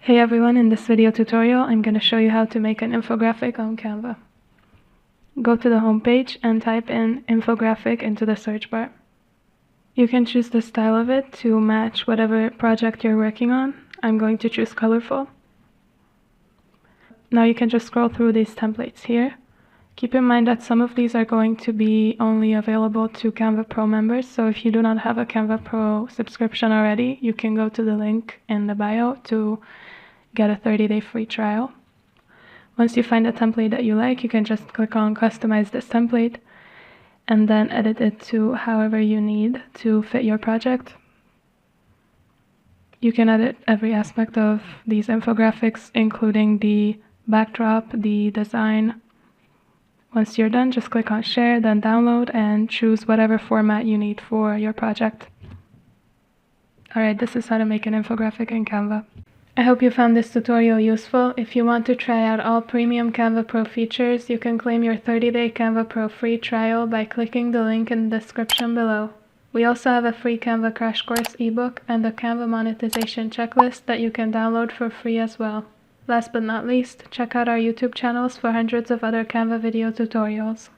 Hey everyone, in this video tutorial I'm going to show you how to make an infographic on Canva. Go to the home page and type in infographic into the search bar. You can choose the style of it to match whatever project you're working on. I'm going to choose colorful. Now you can just scroll through these templates here. Keep in mind that some of these are going to be only available to Canva Pro members, so if you do not have a Canva Pro subscription already, you can go to the link in the bio to get a 30-day free trial. Once you find a template that you like, you can just click on Customize this template and then edit it to however you need to fit your project. You can edit every aspect of these infographics, including the backdrop, the design. Once you're done, just click on Share, then Download, and choose whatever format you need for your project. Alright, this is how to make an infographic in Canva. I hope you found this tutorial useful. If you want to try out all premium Canva Pro features, you can claim your 30-day Canva Pro free trial by clicking the link in the description below. We also have a free Canva crash course ebook and a Canva monetization checklist that you can download for free as well. Last but not least, check out our YouTube channels for hundreds of other Canva video tutorials.